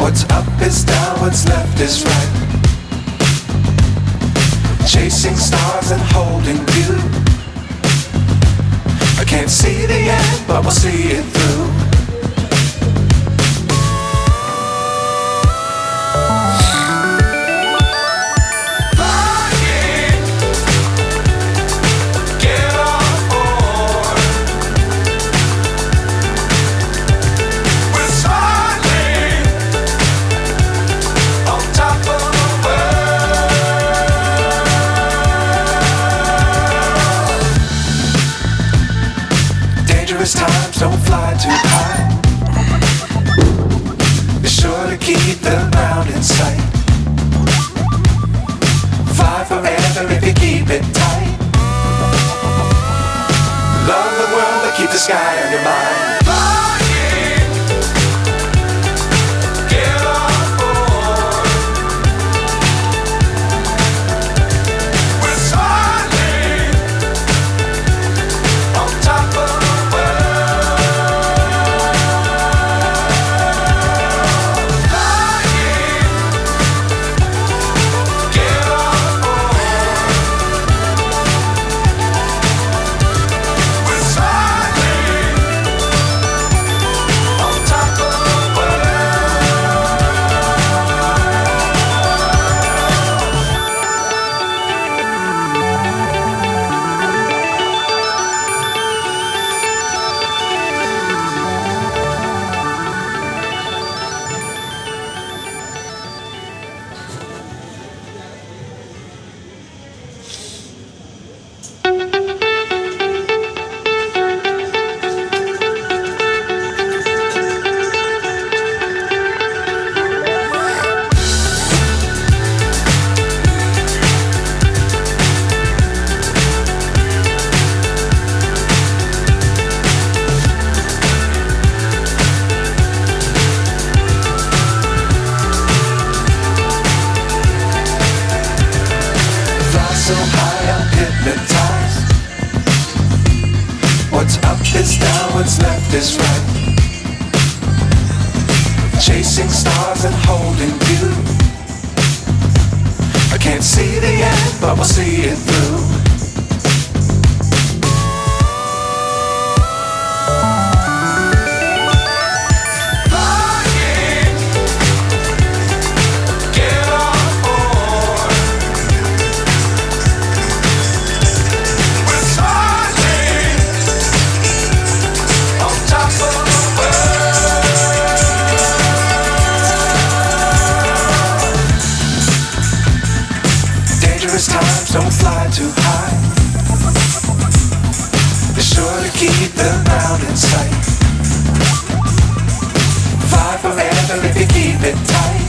What's up is down, what's left is right. Chasing stars and holding you. I can't see the end, but we'll see it through. Times don't fly too high. Be sure to keep the ground in sight. Fly forever if you keep it tight. Love the world but keep the sky on your mind. So high I'm hypnotized. What's up is down, what's left is right. Chasing stars and holding you. I can't see the end, but we'll see it through. Times don't fly too high. Be sure to keep the ground in sight. Fly forever if you keep it tight.